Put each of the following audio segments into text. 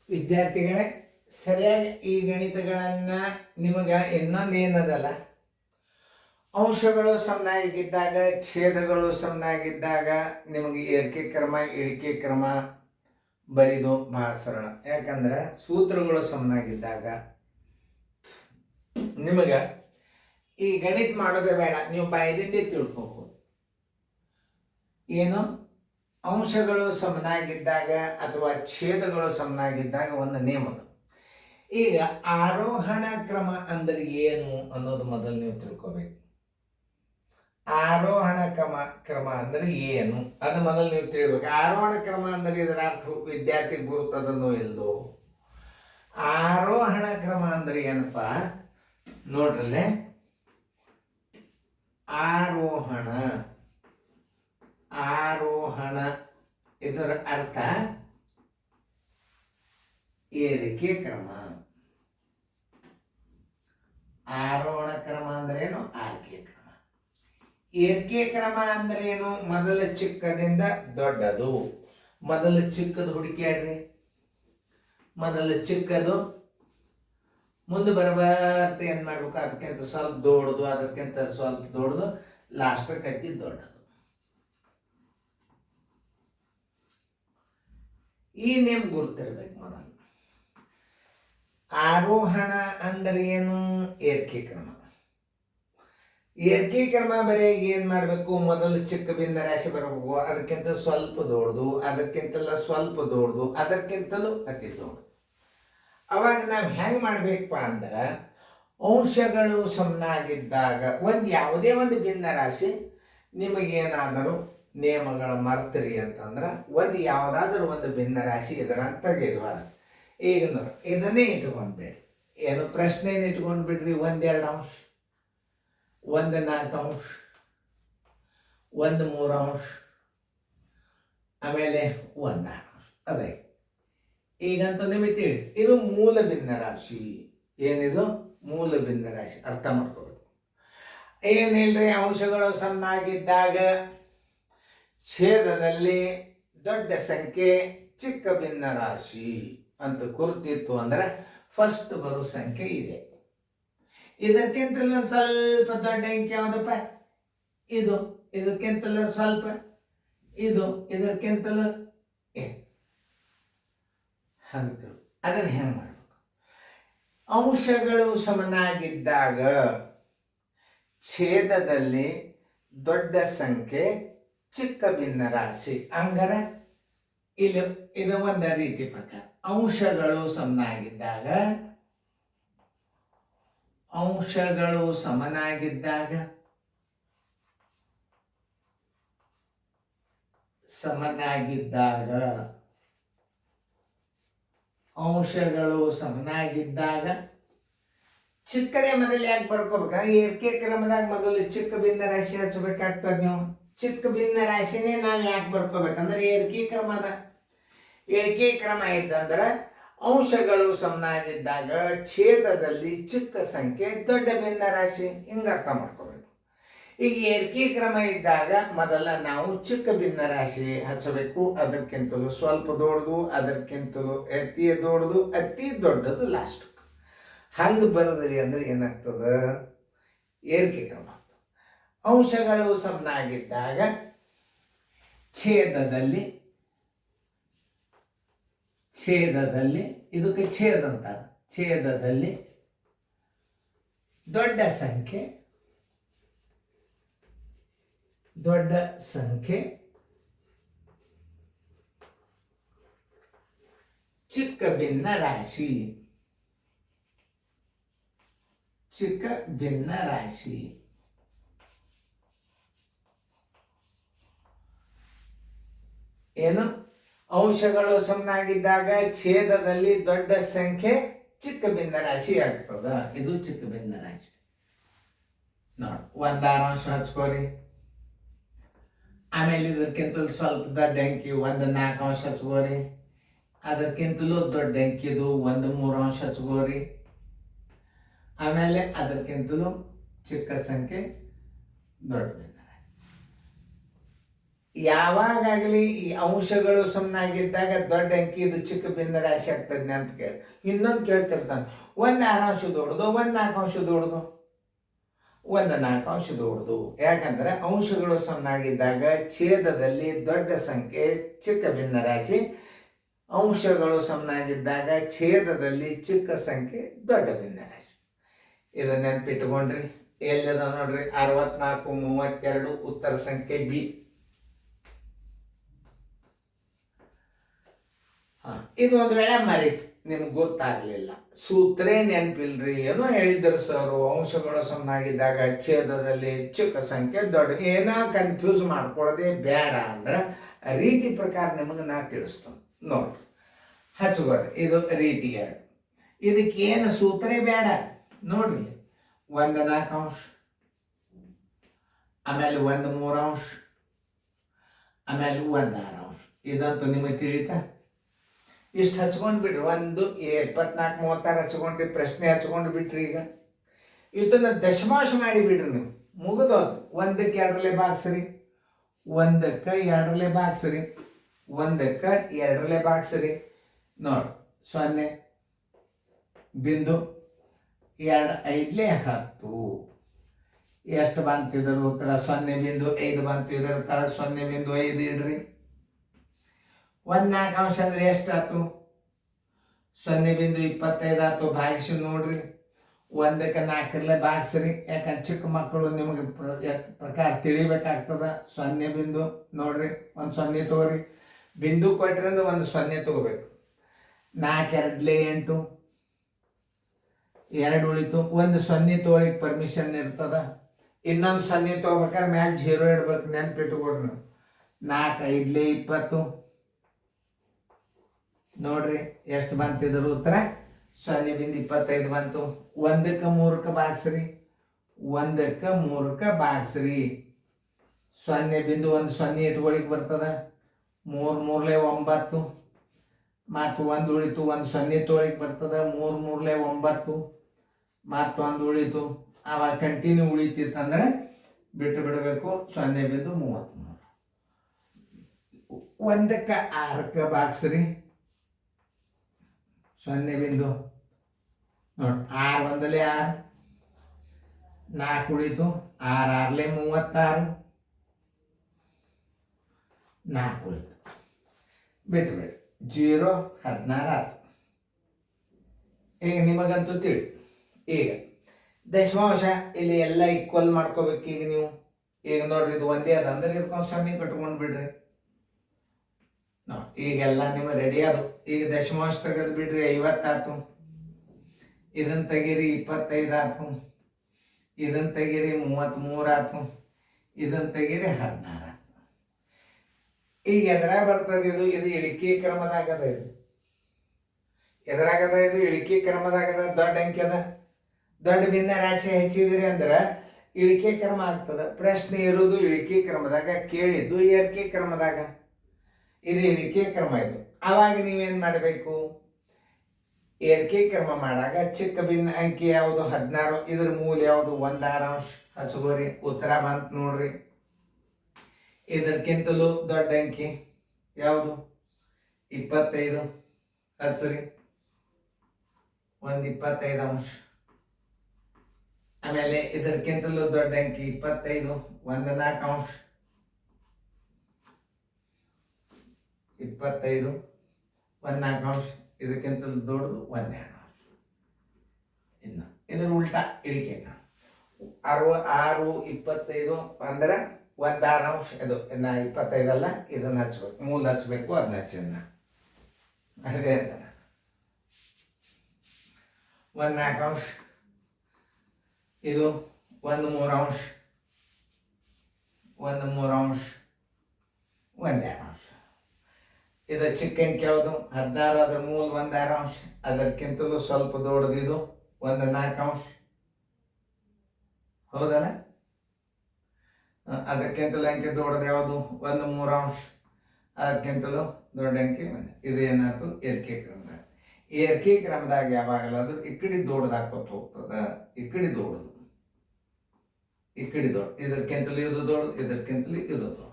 ವಿದ್ಯಾರ್ಥಿಗಳೇ, ಸರಿಯಾಗಿ ಈ ಗಣಿತಗಳನ್ನು ನಿಮಗೆ ಇನ್ನೊಂದು ಏನದಲ್ಲ, ಅಂಶಗಳು ಸಮನಾಗಿದ್ದಾಗ, ಛೇದಗಳು ಸಮನಾಗಿದ್ದಾಗ ನಿಮಗೆ ಏರಿಕೆ ಕ್ರಮ ಇಳಿಕೆ ಕ್ರಮ ಬರೀದು ಬಹಳ ಸರಳ. ಯಾಕಂದ್ರೆ ಸೂತ್ರಗಳು ಸಮನಾಗಿದ್ದಾಗ ನಿಮಗೆ ಈ ಗಣಿತ ಮಾಡೋದೇ ಬೇಡ, ನೀವು ಬಾಯದಿಂದೇ ತಿಳ್ಕೋಬಹುದು. ಏನು ಅಂಶಗಳು ಸಮನಾಗಿದ್ದಾಗ ಅಥವಾ ಛೇದಗಳು ಸಮನಾಗಿದ್ದಾಗ ಒಂದು ನಿಯಮಗಳು. ಈಗ ಆರೋಹಣ ಕ್ರಮ ಅಂದ್ರೆ ಏನು ಅನ್ನೋದು ಮೊದಲು ನೀವು ತಿಳ್ಕೋಬೇಕು. ಆರೋಹಣ ಕ್ರಮ ಅಂದ್ರೆ ಏನು ಅದು ಮೊದಲು ನೀವು ತಿಳ್ಬೇಕು. ಆರೋಹಣ ಕ್ರಮ ಅಂದ್ರೆ ಇದರ ಅರ್ಥ ವಿದ್ಯಾರ್ಥಿ ಗುರುತದನ್ನು ಇಲ್ಲೋ. ಆರೋಹಣ ಕ್ರಮ ಅಂದ್ರೆ ಏನಪ್ಪ ನೋಡ್ರಲ್ಲೇ, ಆರೋಹಣ ಇದರ ಅರ್ಥ ಏರಿಕೆ ಕ್ರಮ. ಆರೋಹಣ ಕ್ರಮ ಅಂದ್ರೆ ಏನು? ಆರ್ಕೆ ಕ್ರಮ. ಏರಿಕೆ ಕ್ರಮ ಅಂದ್ರೆ ಏನು? ಮೊದಲ ಚಿಕ್ಕದಿಂದ ದೊಡ್ಡದು. ಮೊದಲು ಚಿಕ್ಕದು ಹುಡುಕ್ಯಾಡ್ರಿ. ಮೊದಲು ಚಿಕ್ಕದು ಮುಂದೆ ಬರಬಾರ್ದು ಏನ್ ಮಾಡ್ಬೇಕು, ಅದಕ್ಕಿಂತ ಸ್ವಲ್ಪ ದೊಡ್ಡದು, ಅದಕ್ಕಿಂತ ಸ್ವಲ್ಪ ದೊಡ್ಡದು, ಲಾಸ್ಟ್ ಕತ್ತಿ ದೊಡ್ಡದು. ಈ ನೇಮ್ ಗುರ್ತಿರ್ಬೇಕು ಮೊದಲು. ಆರೋಹಣ ಅಂದ್ರೆ ಏನು? ಏರಿಕೆ ಕ್ರಮ. ಏರಿಕೆ ಕ್ರಮ ಬರೀ ಏನ್ ಮಾಡ್ಬೇಕು, ಮೊದಲು ಚಿಕ್ಕ ಭಿನ್ನ ರಾಶಿ ಬರಬೇಕು, ಅದಕ್ಕಿಂತ ಸ್ವಲ್ಪ ದೊಡ್ಡದು, ಅದಕ್ಕಿಂತಲೂ ಸ್ವಲ್ಪ ದೊಡ್ಡದು, ಅದಕ್ಕಿಂತಲೂ ಅತಿ ದೊಡ್ಡದು. ಅವಾಗ ನಾವು ಹೆಂಗ್ ಮಾಡ್ಬೇಕಪ್ಪ ಅಂದ್ರೆ, ಅಂಶಗಳು ಸಮನಾಗಿದ್ದಾಗ ಯಾವುದೇ ಒಂದು ಭಿನ್ನ ರಾಶಿ ನಿಮಗೇನಾದರೂ ನಿಯಮಗಳ ಮರ್ತರಿ ಅಂತಂದ್ರೆ ಯಾವುದಾದ್ರೂ ಒಂದು ಭಿನ್ನ ರಾಶಿ ಇದರ ತೆಗೆದುಬಾರ. ಈಗ ನೋಡಿ, ಇದನ್ನೇ ಇಟ್ಕೊಂಡ್ಬೇಡಿ. ಏನು ಪ್ರಶ್ನೆಯನ್ನು ಇಟ್ಕೊಂಡ್ಬಿಡ್ರಿ. 1 2 ಅಂಶ, 1 4 ಅಂಶ, 1 3 ಅಂಶ, ಆಮೇಲೆ 1 6 ಅಂಶ. ಅದೇ ಈಗಂತೂ ನಿಮಗೆ ತಿಳಿ, ಇದು ಮೂಲ ಭಿನ್ನ ರಾಶಿ. ಏನಿದು? ಮೂಲ ಭಿನ್ನ ರಾಶಿ. ಅರ್ಥ ಮಾಡ್ಕೋಬೇಕು. ಏನಿಲ್ರಿ, ಅಂಶಗಳು ಸಮನಾಗಿದ್ದಾಗ ಛೇದದಲ್ಲಿ ದೊಡ್ಡ ಸಂಖ್ಯೆ ಚಿಕ್ಕ ಭಿನ್ನ ರಾಶಿ ಅಂತ ಗುರುತಿತ್ತು ಅಂದ್ರೆ ಫಸ್ಟ್ ಬರೋ ಸಂಖ್ಯೆ ಇದೆ. ಇದಕ್ಕಿಂತಲೂ ಸ್ವಲ್ಪ ದೊಡ್ಡ ಅಂಕೆ ಯಾವುದಪ್ಪ? ಇದು. ಇದಕ್ಕಿಂತಲೂ ಸ್ವಲ್ಪ ಇದು. ಇದಕ್ಕಿಂತಲೂ ಹಂತ. ಅದನ್ನು ಹೆಂಗೆ ಮಾಡಬೇಕು? ಅಂಶಗಳು ಸಮನಾಗಿದ್ದಾಗ ಛೇದದಲ್ಲಿ ದೊಡ್ಡ ಸಂಖ್ಯೆ ಚಿಕ್ಕ ಭಿನ್ನ ರಾಶಿ. ಹಂಗಾರೆ ಇದು ಒಂದು ರೀತಿ ಪ್ರಕಾರ. ಅಂಶಗಳು ಸಮನಾಗಿದ್ದಾಗ ಚಿಕ್ಕದೇ ಮೊದಲು ಯಾಕೆ ಬರ್ಕೋಬೇಕ? ಏರಿಕೆ ಕ್ರಮದಾಗ ಮೊದಲು ಚಿಕ್ಕ ಭಿನ್ನ ರಾಶಿ ಹಚ್ಚಬೇಕಾಗ್ತದೆ. ನೀವು ಚಿಕ್ಕ ಭಿನ್ನ ರಾಶಿನೇ ನಾವು ಯಾಕೆ ಬರ್ಕೋಬೇಕಂದ್ರೆ ಏರಿಕೆ ಕ್ರಮದ. ಇಳಿಕೆ ಕ್ರಮ ಇದ್ದಂದ್ರೆ ಅಂಶಗಳು ಸಮನಾಗಿದ್ದಾಗ ಛೇದದಲ್ಲಿ ಚಿಕ್ಕ ಸಂಖ್ಯೆ ದೊಡ್ಡ ಭಿನ್ನ ರಾಶಿ. ಹಿಂಗೆ ಅರ್ಥ ಮಾಡ್ಕೋಬೇಕು. ಈಗ ಏರಿಕೆ ಕ್ರಮ ಇದ್ದಾಗ ಮೊದಲ ನಾವು ಚಿಕ್ಕ ಭಿನ್ನ ರಾಶಿ ಹಚ್ಚಬೇಕು. ಅದಕ್ಕಿಂತಲೂ ಸ್ವಲ್ಪ ದೊಡ್ಡದು, ಅದಕ್ಕಿಂತಲೂ ಅತಿ ದೊಡ್ಡದು, ಅತಿ ದೊಡ್ಡದು ಲಾಸ್ಟ್. ಹಂಗೆ ಬರೋದ್ರಿ ಅಂದ್ರೆ ಏನಾಗ್ತದ? ಏರಿಕೆ ಕ್ರಮ. ಅಂಶಗಳು ಸಮನಾಗಿದ್ದಾಗ ಛೇದದಲ್ಲಿ ಇದಕ್ಕೆ ಛೇದ ಅಂತಾರೆ. ಛೇದದಲ್ಲಿ ದೊಡ್ಡ ಸಂಖ್ಯೆ ಚಿಕ್ಕ ಭಿನ್ನ ರಾಶಿ. ಏನು? ಅಂಶಗಳು ಸಮನಾಗಿದ್ದಾಗ ಛೇದದಲ್ಲಿ ದೊಡ್ಡ ಸಂಖ್ಯೆ ಚಿಕ್ಕ ಭಿನ್ನ ರಾಶಿ ಆಗ್ತದ. ಇದು ಚಿಕ್ಕ ಭಿನ್ನ ರಾಶಿ. ನೋಡಿ, 1 6 ಅಂಶ ಹಚ್ಕೋರಿ. ಆಮೇಲೆ ಇದಕ್ಕಿಂತಲೂ ಸ್ವಲ್ಪ ದೊಡ್ಡ ಅಂಕಿ 1 4 ಅಂಶ ಹಚ್ಕೋರಿ. ಅದಕ್ಕಿಂತಲೂ ದೊಡ್ಡ ಅಂಕಿದು 1 3 ಅಂಶ ಹಚ್ಕೋರಿ. ಆಮೇಲೆ ಅದಕ್ಕಿಂತಲೂ ಚಿಕ್ಕ ಸಂಖ್ಯೆ ದೊಡ್ಡ ಭಿನ್ನ ರಾಶಿ. ಯಾವಾಗಲಿ ಈ ಅಂಶಗಳು ಸಮನಾಗಿದ್ದಾಗ ದೊಡ್ಡ ಅಂಕಿ ಇದು ಚಿಕ್ಕ ಭಿನ್ನ ರಾಶಿ ಆಗ್ತದೆ ಅಂತ ಕೇಳಿ. ಇನ್ನೊಂದು ಕೇಳ್ತಿರ್ತಾನೆ, ಒಂದು 6 ಅಂಶ ದೊಡ್ಡದು, ಒಂದು 4 ಅಂಶ ದೊಡ್ಡದು, ಒಂದು 4 ಅಂಶ ದೊಡ್ಡದು. ಯಾಕಂದ್ರೆ ಅಂಶಗಳು ಸಮನಾಗಿದ್ದಾಗ ಛೇದದಲ್ಲಿ ದೊಡ್ಡ ಸಂಖ್ಯೆ ಚಿಕ್ಕ ಭಿನ್ನ ರಾಶಿ, ಅಂಶಗಳು ಸಮನಾಗಿದ್ದಾಗ ಛೇದದಲ್ಲಿ ಚಿಕ್ಕ ಸಂಖ್ಯೆ ದೊಡ್ಡ ಭಿನ್ನ ರಾಶಿ. ಇದನ್ನ ನೆನಪಿಟ್ಕೊಂಡ್ರಿ. ಎಲ್ಲಿದ ನೋಡ್ರಿ, 64 32 ಉತ್ತರ ಸಂಖ್ಯೆ ಬಿ. ಇದು ಒಂದು ವೇಳೆ ಮರೀತು, ನಿಮ್ಗೆ ಗೊತ್ತಾಗ್ಲಿಲ್ಲ, ಸೂತ್ರೇ ನೆನಪಿಲ್ರಿ, ಏನೋ ಹೇಳಿದ್ರು ಸರ್, ಅಂಶಗಳು ಸಮನಾಗಿದ್ದಾಗ ಛೇದದಲ್ಲಿ ಚಿಕ್ಕ ಸಂಖ್ಯೆ ದೊಡ್ಡ, ಏನೋ ಕನ್ಫ್ಯೂಸ್ ಮಾಡ್ಕೊಳ್ಳೋದೇ ಬೇಡ ಅಂದ್ರೆ ರೀತಿ ಪ್ರಕಾರ ನಿಮಗೆ ನಾ ತಿಳಿಸ್ತೇನೆ ನೋಡ್ರಿ. ಹಚ್ಕೋರಿ, ಇದು ರೀತಿ 2. ಇದಕ್ಕೇನು ಸೂತ್ರೇ ಬೇಡ ನೋಡ್ರಿ. 1 4 ಅಂಶ, ಆಮೇಲೆ 1 3 ಅಂಶ, ಆಮೇಲೆ 1 6 ಅಂಶ. ಇದಂತೂ ನಿಮಗೆ ತಿಳಿತಾ? ಇಷ್ಟು ಹಚ್ಕೊಂಡು ಬಿಡ್ರಿ. 1 24 36 ಹಚ್ಕೊಂಡ್ರಿ, ಪ್ರಶ್ನೆ ಹಚ್ಕೊಂಡು ಬಿಟ್ರಿ. ಈಗ ಇದನ್ನ ದಶಮಾಂಶ ಮಾಡಿ ಬಿಡ್ರಿ ನೀವು, ಮುಗಿದೋದು. 1ಕ್ಕೆ 2 ಭಾಗಿಸ್ರಿ, 1ಕ್ಕೆ 2 ಭಾಗಿಸ್ರಿ, 1ಕ್ಕೆ 2 ಭಾಗಿಸ್ರಿ. ನೋಡಿ, 0 ಬಿಂದು 2 5 10. ಎಷ್ಟು ಬಂತು ಇದರ ಉತ್ತರ? 0.5 ಬಂತು. ಇದರ ತಳಗೆ 0.5 ಇಡ್ರಿ. 1 4 ಅಂಶ ಅಂದ್ರೆ ಎಷ್ಟಾಯ್ತು? 0.25 ಆಯ್ತು. ಭಾಗಿಸಿ ನೋಡ್ರಿ. 1ಕ್ಕೆ 4 ಭಾಗಿಸ್ರಿ. ಯಾಕಂದ್ರೆ ಚಿಕ್ಕ ಮಕ್ಕಳು ನಿಮಗೆ ಪ್ರಕಾರ ತಿಳಿಬೇಕಾಗ್ತದ. 0 ಬಿಂದು ನೋಡ್ರಿ, ಒಂದು 0 ತಗೋರಿ. ಬಿಂದು ಕೊಟ್ರಿಂದ ಒಂದು 0 ತಗೋಬೇಕು. 4 2 8, 2 ಉಳಿತು. ಒಂದು 0 ತಗೊಳಿಕ್ ಪರ್ಮಿಷನ್ ಇರ್ತದ. ಇನ್ನೊಂದು 0 ತಗೋಬೇಕಾದ್ರೆ ಮ್ಯಾಲೆ 0 ಇಡ್ಬೇಕು, ನೆನ್ಪಿಟ್ಕೊಡ್ರಿ. 4 5 20 ನೋಡ್ರಿ, ಎಷ್ಟು ಬಂತಿದ್ರ ಉತ್ತರ? 0.25 ಬಂತು. 1ಕ್ಕೆ 3 ಭಾಗಿಸ್ರಿ, 1ಕ್ಕೆ 3 ಭಾಗಿಸ್ರಿ. 0 ಒಂದು 0 ಇಟ್ಕೊಳಿಕ್ ಬರ್ತದ. 3 3 9, ಮತ್ತು 1 ಉಳಿತು. ಒಂದು 0 ತಗೊಳಿಕ್ ಬರ್ತದ. 3 3 9, ಮತ್ತೊಂದು ಉಳಿತು. ಅವಾಗ ಕಂಟಿನ್ಯೂ ಉಳಿತಿತ್ತಂದ್ರೆ ಬಿಟ್ಟು ಬಿಡಬೇಕು. 0.33. 1ಕ್ಕೆ 6 ಭಾಗಿಸ್ರಿ. 0 ಬಿಂದು ನೋಡಿ, 6 1 6, 4 ಉಳಿತು. 6 6 36, 4 ಉಳಿತು. ಬಿಟ್ಟು ಬಿಡಿ. 0 16 ಆಯ್ತು. ಈಗ ನಿಮಗಂತೂ ತಿಳಿ. ಈಗ ದಶಮಾಂಶ ಇಲ್ಲಿ ಎಲ್ಲ ಈಕ್ವಲ್ ಮಾಡ್ಕೋಬೇಕು. ಈಗ ನೀವು ಈಗ ನೋಡ್ರಿ, ಇದು ಒಂದೇ ಅದ ಅಂದ್ರೆ ಇದಕ್ಕೊಂದು 0 ಕಟ್ಕೊಂಡು ಬಿಡ್ರಿ. ಈಗೆಲ್ಲ ನಿಮ್ಮ ರೆಡಿ ಅದು. ಈಗ ದಶಮಾಂಶ ತೆಗೆದು ಬಿಡ್ರಿ. 50 ಆಯ್ತು. ಇದನ್ನ ತೆಗೀರಿ, 25 ಆಯ್ತು. ಇದನ್ನ ತೆಗೀರಿ, 33 ಆಯ್ತು. ಇದನ್ನ ತೆಗೀರಿ, 16 ಆಯ್ತು. ಈಗ ಎದುರಾಗ ಬರ್ತದೆ ಇದು. ಇದು ಇಳಿಕೆ ಕ್ರಮದಾಗದ. ಇದು ಎದುರಾಗದ, ಇದು ಇಳಿಕೆ ಕ್ರಮದಾಗದ. ದೊಡ್ಡ ಅಂಕಿ ಅದ. ದೊಡ್ಡ ಭಿನ್ನ ರಾಶಿ ಹೆಚ್ಚಿದ್ರಿ ಅಂದ್ರೆ ಇಳಿಕೆ ಕ್ರಮ ಆಗ್ತದ. ಪ್ರಶ್ನೆ ಇರುವುದು ಇಳಿಕೆ ಕ್ರಮದಾಗ, ಕೇಳಿದ್ದು ಏರಿಕೆ ಕ್ರಮದಾಗ. ಇದು ಇಳಿಕೆ ಕ್ರಮ. ಇದು ಆವಾಗ ನೀವೇನ್ ಮಾಡಬೇಕು? ಏರಿಕೆ ಕ್ರಮ ಮಾಡಾಗ ಚಿಕ್ಕ ಭಿನ್ನ ಅಂಕಿ ಯಾವುದು? 16. ಇದ್ರ ಮೂಲ ಯಾವುದು? 1 6 ಅಂಶ. ಹಚ್ಕೋರಿ, ಉತ್ತರ ಬಂತು ನೋಡ್ರಿ. ಇದಕ್ಕಿಂತಲೂ ದೊಡ್ಡ ಅಂಕಿ ಯಾವುದು? 25. ಹಚ್ಚ್ರಿ, ಒಂದು 25 ಅಂಶ. ಆಮೇಲೆ ಇದಕ್ಕಿಂತಲೂ ದೊಡ್ಡ ಅಂಕಿ 25, 1 4 ಅಂಶ. 25, 1 4 ಅಂಶ. ಇದಕ್ಕಿಂತಲೂ ದೊಡ್ಡದು 1 2 ಅಂಶ. ಇನ್ನು ಇದರ ಉಲ್ಟಾ ಇಳಿಕೆ 6 25 ಅಂದ್ರೆ 1 6 ಅಂಶ. ಇದು ಇನ್ನು 25 ಅಲ್ಲ, ಇದನ್ನ ಹಚ್ಬೇಕು, ಮೂಲ ಹಚ್ಬೇಕು. ಅದನ್ನ ಹಚ್ಚಿನ ಅದೇ ಅಂತ 1 4 ಅಂಶ. ಇದು 1 3 ಅಂಶ, 1 3 ಅಂಶ, 1 2 ಅಂಶ. ಇದು ಚಿಕ್ಕ ಅಂಕಿ ಯಾವುದು? 16. ಅದರ ಮೂಲ 1 6 ಅಂಶ. ಅದಕ್ಕಿಂತಲೂ ಸ್ವಲ್ಪ ದೊಡ್ಡದು ಇದು 1 4 ಅಂಶ. ಹೌದಲ್ಲ? ಅದಕ್ಕಿಂತಲೂ ಅಂಕಿ ದೊಡ್ಡದು ಯಾವುದು? 1 3 ಅಂಶ. ಅದಕ್ಕಿಂತಲೂ ದೊಡ್ಡ ಅಂಕಿ 1. ಇದು ಏನಾಯ್ತು? ಏರಿಕೆ ಕ್ರಮದಾಗ. ಏರಿಕೆ ಕ್ರಮದಾಗ ಯಾವಾಗಲಾದ್ರೂ ಈ ಕಡೆ ದೊಡ್ಡದಾಕೋತ ಹೋಗ್ತದ. ಈ ಕಡೆ ದೊಡ್ಡದು, ಈ ಕಡೆ ದೊಡ್ಡ. ಇದಕ್ಕಿಂತಲೂ ಇದು ದೊಡ್ಡದು, ಇದಕ್ಕಿಂತಲೂ ಇದು ದೊಡ್ಡದು.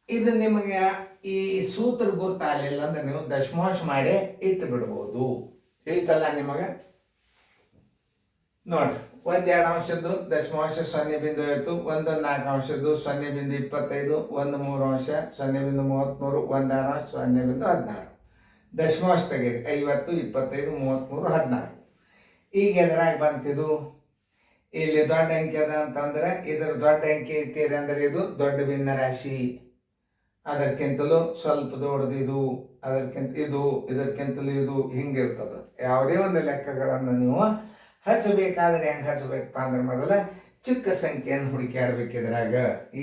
ಇದು ನಿಮಗೆ ಈ ಸೂತ್ರ ಗುರ್ತಾಗಲಿಲ್ಲ ಅಂದ್ರೆ ನೀವು ದಶಮಾಂಶ ಮಾಡಿ ಇಟ್ಟು ಬಿಡ್ಬೋದು. ತಿಳಿತಲ್ಲ ನಿಮಗೆ? ನೋಡ್ರಿ, 1 2 ಅಂಶದ್ದು ದಶಮಾಂಶ 0.5, 1 4 ಅಂಶದ್ದು 0.25, 1 3 ಅಂಶ 0.33, 1 6 ಅಂಶ 0.16. ದಶಮಾಂಶ ತೆಗೀರಿ. 50, 25, 33, 16. ಈಗ ಎದುರಾಗಿ ಬಂತಿದು ಇಲ್ಲಿ ದೊಡ್ಡ ಅಂಕಿ ಅದ ಅಂತಂದ್ರೆ ಇದ್ರ ದೊಡ್ಡ ಅಂಕಿ ಇರ್ತೀರಿ ಅಂದ್ರೆ ಇದು ದೊಡ್ಡ ಭಿನ್ನ ರಾಶಿ. ಅದಕ್ಕಿಂತಲೂ ಸ್ವಲ್ಪ ದೊಡ್ಡದು ಇದು, ಇದಕ್ಕಿಂತಲೂ ಇದು ಹಿಂಗಿರ್ತದ. ಯಾವುದೇ ಒಂದು ಲೆಕ್ಕಗಳನ್ನು ನೀವು ಹಚ್ಚಬೇಕಾದ್ರೆ ಹೆಂಗೆ ಹಚ್ಚಬೇಕಪ್ಪ ಅಂದ್ರೆ ಮೊದಲ ಚಿಕ್ಕ ಸಂಖ್ಯೆಯನ್ನು ಹುಡುಕಾಡ್ಬೇಕು. ಇದ್ರಾಗ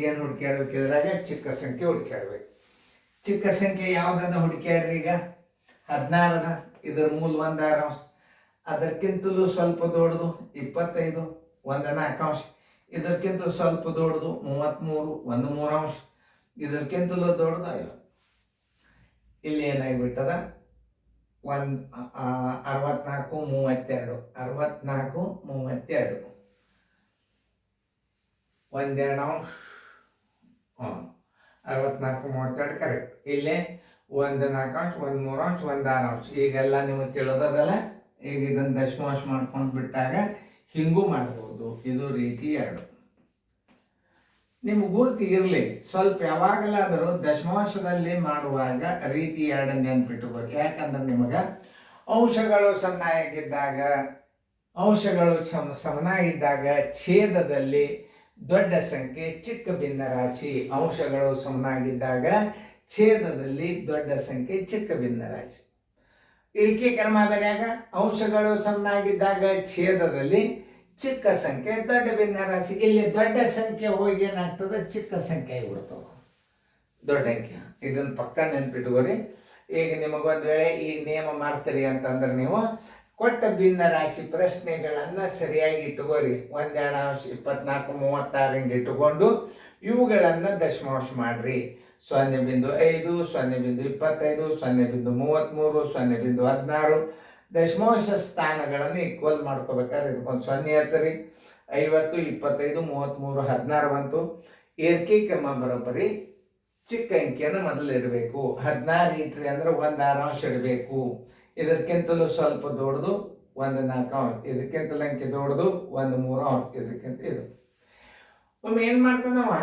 ಏನು ಹುಡುಕಾಡ್ಬೇಕು? ಇದ್ರಾಗ ಚಿಕ್ಕ ಸಂಖ್ಯೆ ಹುಡುಕಾಡ್ಬೇಕು. ಚಿಕ್ಕ ಸಂಖ್ಯೆ ಯಾವ್ದದ ಹುಡುಕಾಡ್ರಿ. ಈಗ 16 ಅದ. ಇದ್ರ ಮೂಲ 1 6 ಅಂಶ. ಅದಕ್ಕಿಂತಲೂ ಸ್ವಲ್ಪ ದೊಡ್ಡದು 25, 1 4 ಅಂಶ. ಇದಕ್ಕಿಂತಲೂ ಸ್ವಲ್ಪ ದೊಡ್ಡದು 33, 1 3 ಅಂಶ. ಇದಕ್ಕಿಂತಲೂ ದೊಡ್ಡದು 50. ಇಲ್ಲಿ ಏನಾಗ್ಬಿಟ್ಟದ? 64 32, 64 32, 1 2 ಅಂಶ. 64 32 ಕರೆಕ್ಟ್. ಇಲ್ಲೇ 1 4 ಅಂಶ, 1 3 ಅಂಶ, 1 6 ಅಂಶ. ಈಗೆಲ್ಲ ನಿಮಗೆ ತಿಳಿದದಲ್ಲ. ಈಗ ಇದನ್ನು ದಶಮಾಂಶ ಮಾಡ್ಕೊಂಡು ಬಿಟ್ಟಾಗ ಹಿಂಗೂ ಮಾಡ್ಬೋದು. ಇದು ರೀತಿ 2. ನಿಮ್ಗೆ ಗುರುತಿಗಿರಲಿ ಸ್ವಲ್ಪ ಯಾವಾಗಲಾದರೂ ದಶಮಾಂಶದಲ್ಲಿ ಮಾಡುವಾಗ ರೀತಿ 2 ನೆನ್ಪಿಟ್ಟುಕೋರಿ. ಯಾಕಂದ್ರೆ ನಿಮಗೆ ಅಂಶಗಳು ಸಮನಾಗಿದ್ದಾಗ ಛೇದದಲ್ಲಿ ದೊಡ್ಡ ಸಂಖ್ಯೆ ಚಿಕ್ಕ ಭಿನ್ನ ರಾಶಿ. ಅಂಶಗಳು ಸಮನಾಗಿದ್ದಾಗ ಛೇದದಲ್ಲಿ ದೊಡ್ಡ ಸಂಖ್ಯೆ ಚಿಕ್ಕ ಭಿನ್ನ ರಾಶಿ. ಇಳಿಕೆ ಕ್ರಮ ಬರೆಯಾಗ ಅಂಶಗಳು ಸಮನಾಗಿದ್ದಾಗ ಛೇದದಲ್ಲಿ ಚಿಕ್ಕ ಸಂಖ್ಯೆ ದೊಡ್ಡ ಭಿನ್ನ ರಾಶಿ. ಇಲ್ಲಿ ದೊಡ್ಡ ಸಂಖ್ಯೆ ಹೋಗಿ ಏನಾಗ್ತದೆ? ಚಿಕ್ಕ ಸಂಖ್ಯೆ ಆಗಿಬಿಡ್ತವೆ. ದೊಡ್ಡ ಅಂಕೆ ಇದನ್ನು ಪಕ್ಕ ನೆನ್ಪಿಟ್ಕೋರಿ. ಈಗ ನಿಮಗೊಂದು ವೇಳೆ ಈ ನಿಯಮ ಮಾಡ್ತೀರಿ ಅಂತಂದ್ರೆ ನೀವು ಕೊಟ್ಟ ಭಿನ್ನ ರಾಶಿ ಪ್ರಶ್ನೆಗಳನ್ನು ಸರಿಯಾಗಿ ಇಟ್ಟುಕೋರಿ. 1 2 ಅಂಶ 24 36 ಹಿಂಗೆ ಇಟ್ಟುಕೊಂಡು ಇವುಗಳನ್ನು ದಶಮಾಂಶ ಮಾಡ್ರಿ. 0.5, 0.25, 0.33, 0.16. ದಶಮಾಂಶ ಸ್ಥಾನಗಳನ್ನು ಈಕ್ವಲ್ ಮಾಡ್ಕೋಬೇಕಾದ್ರೆ ಇದಕ್ಕೊಂದು 0 ಹಚ್ಚರಿ. 50, 25, 33, 16 ಬಂತು. ಏರಿಕೆ ಕ್ರಮ ಬರೋಬ್ಬರಿ ಚಿಕ್ಕ ಅಂಕಿಯನ್ನು ಮೊದಲು ಇಡಬೇಕು. 16 ಇಟ್ರಿ ಅಂದ್ರೆ 1 6 ಅಂಶ ಇಡಬೇಕು. ಇದಕ್ಕಿಂತಲೂ ಸ್ವಲ್ಪ ದೊಡ್ಡದು 1 4 ಅಂಶ. ಇದಕ್ಕಿಂತಲೂ ಅಂಕಿ ದೊಡ್ಡದು 1 3 ಅಂಶ. ಇದಕ್ಕಿಂತ ಇದು. ಒಮ್ಮೆ ಏನು ಮಾಡ್ತಾನವ?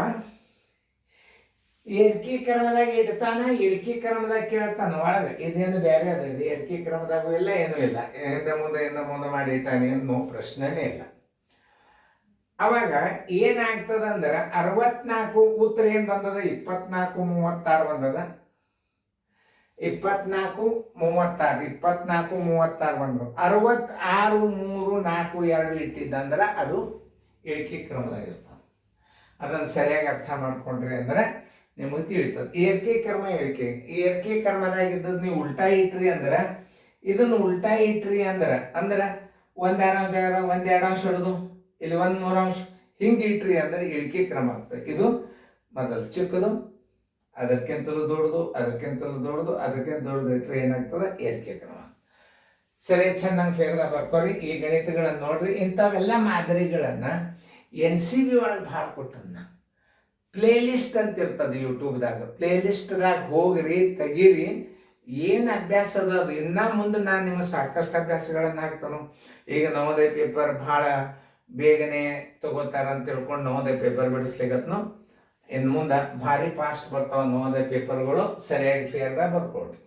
ಏರಿಕೆ ಕ್ರಮದಾಗ ಇಡ್ತಾನ, ಇಳಿಕೆ ಕ್ರಮದಾಗ ಕೇಳ್ತಾನ. ಒಳಗೆ ಇದೇನು ಬೇರೆ ಅದ. ಇದು ಏರಿಕೆ ಕ್ರಮದಾಗೂ ಇಲ್ಲ, ಏನೂ ಇಲ್ಲ. ಹಿಂದೆ ಮುಂದೆ ಮಾಡಿ ಇಟ್ಟಾನೆ, ಏನು ಪ್ರಶ್ನೆನೇ ಇಲ್ಲ. ಅವಾಗ ಏನಾಗ್ತದಂದ್ರೆ 64 ಉತ್ತರ ಏನು ಬಂದದ? 24 36 ಬಂದದ. 24 36, 24 36 ಬಂದದ. 66 3 4 2 ಇಟ್ಟಿದ್ದಂದ್ರೆ ಅದು ಇಳಿಕೆ ಕ್ರಮದಾಗಿರ್ತದೆ. ಅದನ್ನು ಸರಿಯಾಗಿ ಅರ್ಥ ಮಾಡ್ಕೊಂಡ್ರಿ ಅಂದ್ರೆ ನಿಮಗೆ ತಿಳಿತದೆ. ಏರಿಕೆ ಕ್ರಮ ಇಳಿಕೆ. ಏರಿಕೆ ಕ್ರಮದಾಗಿದ್ದದ್ದು ನೀವು ಉಲ್ಟಾ ಇಟ್ರಿ ಅಂದ್ರೆ, ಇದನ್ನು ಉಲ್ಟಾ ಇಟ್ರಿ ಅಂದ್ರೆ 1 6 ಅಂಶ ಜಾಗದ 1 2 ಅಂಶ ಹಿಡಿದು ಇಲ್ಲಿ 1 3 ಅಂಶ ಹಿಂಗೆ ಇಟ್ರಿ ಅಂದ್ರೆ ಇಳಿಕೆ ಕ್ರಮ ಆಗ್ತದೆ. ಇದು ಮೊದಲು ಚಿಕ್ಕದು, ಅದಕ್ಕಿಂತಲೂ ದೊಡ್ಡದು, ಅದಕ್ಕಿಂತಲೂ ದೊಡ್ಡದು, ಅದಕ್ಕಿಂತ ದೊಡ್ಡದು ಇಟ್ರೆ ಏನಾಗ್ತದೆ? ಏರಿಕೆ ಕ್ರಮ. ಸರಿ, ಚೆನ್ನಾಗಿ ಫೇರ್ದಾಗ ಬರ್ಕೋರಿ. ಈ ಗಣಿತಗಳನ್ನು ನೋಡ್ರಿ. ಇಂಥವೆಲ್ಲ ಮಾದರಿಗಳನ್ನು NCB ಒಳಗೆ ಭಾಳ ಕೊಟ್ಟನ್ನ ಪ್ಲೇಲಿಸ್ಟ್ ಅಂತ ಇರ್ತದೆ ಯೂಟ್ಯೂಬ್ದಾಗ. ಪ್ಲೇಲಿಸ್ಟ್ದಾಗ ಹೋಗ್ರಿ, ತೆಗೀರಿ. ಏನು ಅಭ್ಯಾಸ ಅದ ಅದು ಇನ್ನು ಮುಂದೆ ನಾನು ನಿಮಗೆ ಸಾಕಷ್ಟು ಅಭ್ಯಾಸಗಳನ್ನು ಹಾಕ್ತಾನು. ಈಗ ನವೋದಯ ಪೇಪರ್ ಭಾಳ ಬೇಗನೆ ತಗೋತಾರ ಅಂತ ತಿಳ್ಕೊಂಡು ನವೋದಯ ಪೇಪರ್ ಬಿಡಿಸ್ಲಿಕ್ಕತ್ನು. ಇನ್ನು ಮುಂದೆ ಭಾರಿ ಫಾಸ್ಟ್ ಬರ್ತಾವ ನವೋದಯ ಪೇಪರ್ಗಳು. ಸರಿಯಾಗಿ ಫೇರ್ದಾಗ ಬರ್ಕೊಡ್ರಿ.